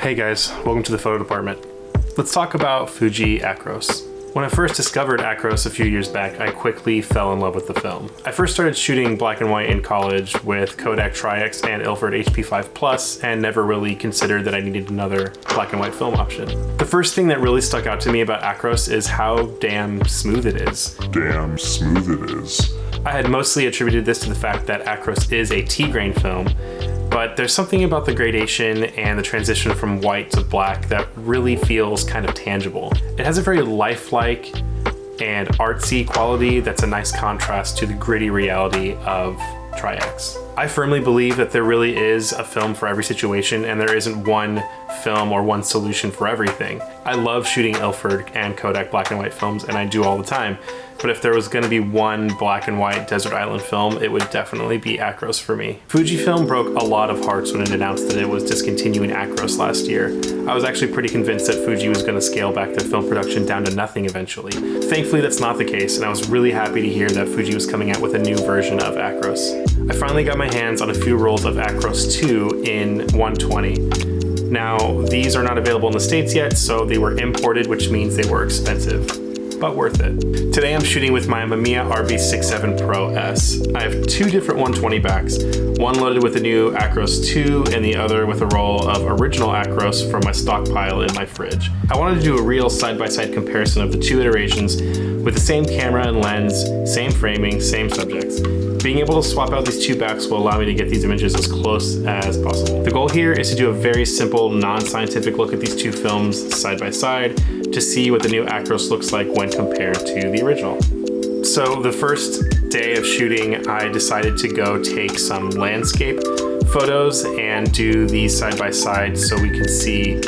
Hey guys, welcome to the photo department. Let's talk about Fuji Acros. When I first discovered Acros a few years back, I quickly fell in love with the film. I first started shooting black and white in college with Kodak Tri-X and Ilford HP5 Plus and never really considered that I needed another black and white film option. The first thing that really stuck out to me about Acros is how damn smooth it is. I had mostly attributed this to the fact that Acros is a T-grain film, but there's something about the gradation and the transition from white to black that really feels kind of tangible. It has a very lifelike and artsy quality that's a nice contrast to the gritty reality of Tri-X. I firmly believe that there really is a film for every situation and there isn't one film or one solution for everything. I love shooting Ilford and Kodak black and white films, and I do all the time. But if there was going to be one black and white desert island film, it would definitely be Acros for me. Fujifilm broke a lot of hearts when it announced that it was discontinuing Acros last year. I was actually pretty convinced that Fuji was going to scale back their film production down to nothing eventually. Thankfully, that's not the case, and I was really happy to hear that Fuji was coming out with a new version of Acros. I finally got my hands on a few rolls of Acros II in 120. Now, these are not available in the States yet, so they were imported, which means they were expensive, but worth it. Today I'm shooting with my Mamiya RB67 Pro S. I have two different 120 backs, one loaded with the new Acros II and the other with a roll of original Acros from my stockpile in my fridge. I wanted to do a real side-by-side comparison of the two iterations with the same camera and lens, same framing, same subjects. Being able to swap out these two backs will allow me to get these images as close as possible. The goal here is to do a very simple, non-scientific look at these two films side by side to see what the new Acros looks like when compared to the original. So the first day of shooting, I decided to go take some landscape photos and do these side by side so we can see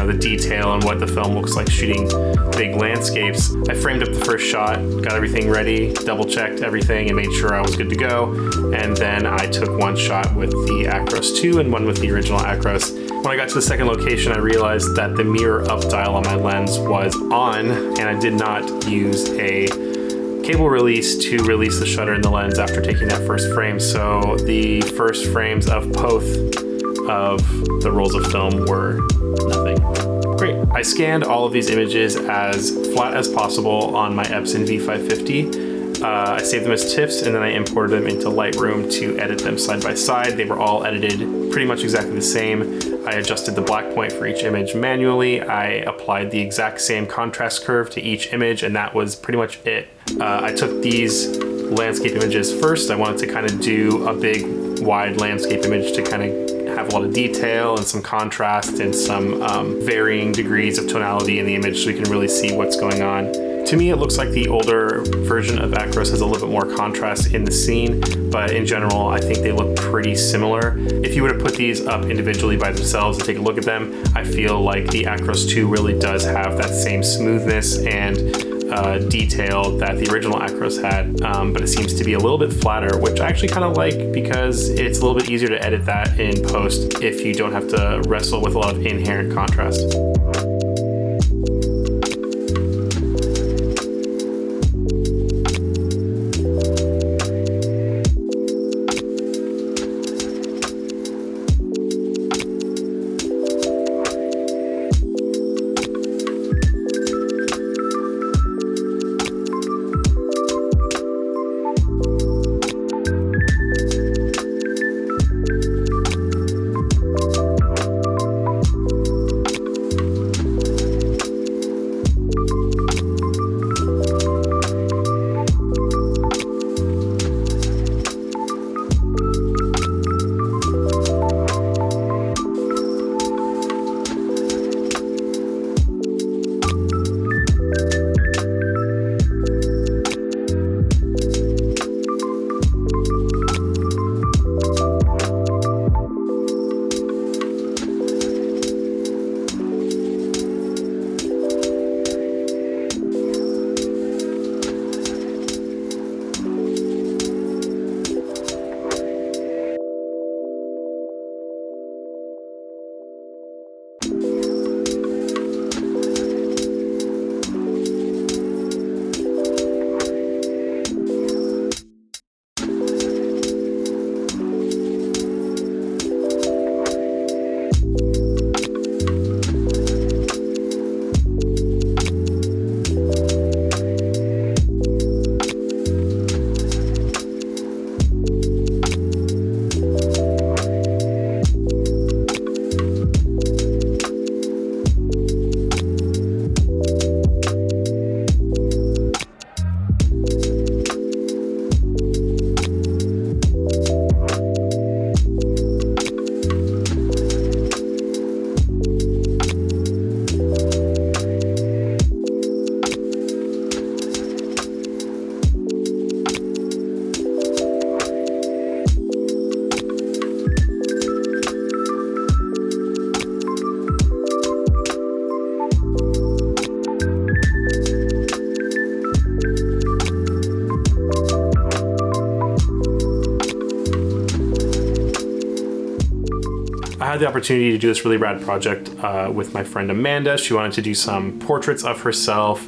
the detail and what the film looks like shooting big landscapes. I framed up the first shot, got everything ready, double checked everything and made sure I was good to go. And then I took one shot with the Acros II and one with the original Acros. When I got to the second location, I realized that the mirror up dial on my lens was on and I did not use a cable release to release the shutter in the lens after taking that first frame. So the first frames of both of the rolls of film were nothing. Great. I scanned all of these images as flat as possible on my Epson V550. I saved them as TIFFs and then I imported them into Lightroom to edit them side by side. They were all edited pretty much exactly the same. I adjusted the black point for each image manually. I applied the exact same contrast curve to each image, and that was pretty much it. I took these landscape images first. I wanted to kind of do a big wide landscape image to kind of have a lot of detail and some contrast and some varying degrees of tonality in the image so we can really see what's going on. To me, it looks like the older version of Acros has a little bit more contrast in the scene, but in general, I think they look pretty similar. If you were to put these up individually by themselves and take a look at them, I feel like the Acros II really does have that same smoothness and detail that the original Acros had, but it seems to be a little bit flatter, which I actually kind of like because it's a little bit easier to edit that in post if you don't have to wrestle with a lot of inherent contrast. had the opportunity to do this really rad project with my friend Amanda. She wanted to do some portraits of herself,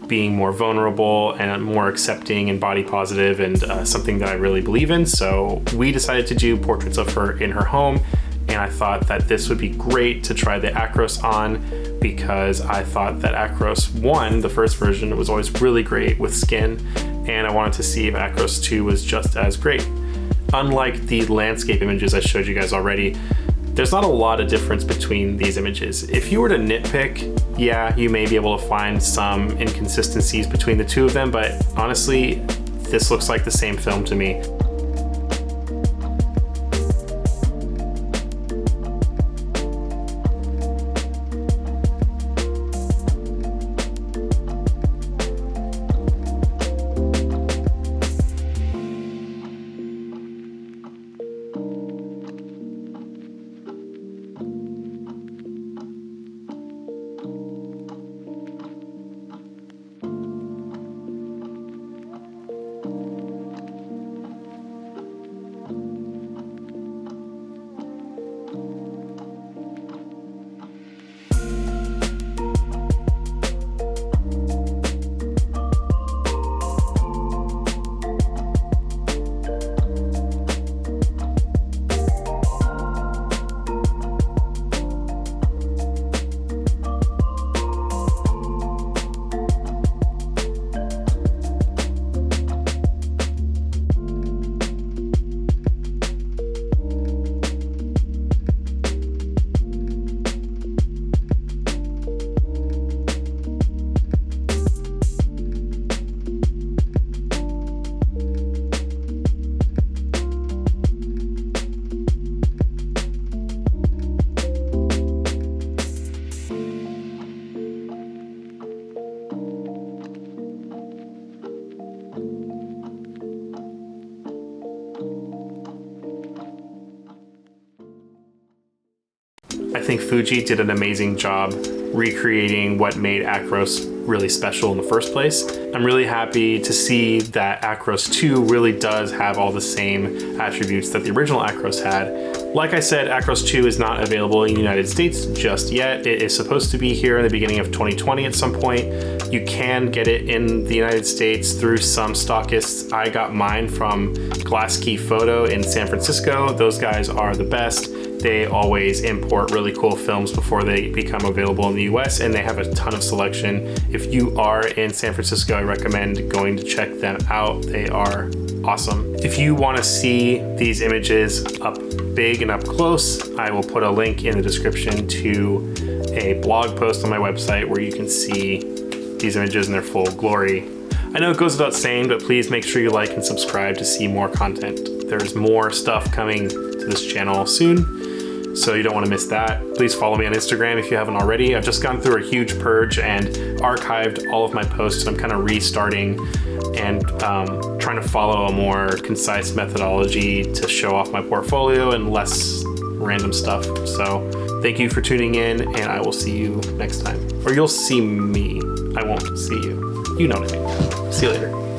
being more vulnerable and more accepting and body positive, and something that I really believe in. So we decided to do portraits of her in her home, and I thought that this would be great to try the Acros on, because I thought that Acros 1, the first version, was always really great with skin, and I wanted to see if Acros 2 was just as great. Unlike the landscape images I showed you guys already, there's not a lot of difference between these images. If you were to nitpick, yeah, you may be able to find some inconsistencies between the two of them, but honestly, this looks like the same film to me. I think Fuji did an amazing job recreating what made Acros really special in the first place. I'm really happy to see that Acros 2 really does have all the same attributes that the original Acros had. Like I said, Acros 2 is not available in the United States just yet. It is supposed to be here in the beginning of 2020 at some point. You can get it in the United States through some stockists. I got mine from Glass Key Photo in San Francisco. Those guys are the best. They always import really cool films before they become available in the US, and they have a ton of selection. If you are in San Francisco, I recommend going to check them out. They are awesome. If you want to see these images up big and up close, I will put a link in the description to a blog post on my website where you can see these images in their full glory. I know it goes without saying, but please make sure you like and subscribe to see more content. There's more stuff coming to this channel soon, so you don't want to miss that. Please follow me on Instagram if you haven't already. I've just gone through a huge purge and archived all of my posts. I'm kind of restarting and trying to follow a more concise methodology to show off my portfolio and less random stuff. So thank you for tuning in, and I will see you next time. Or you'll see me. I won't see you. You know what I mean. See you later.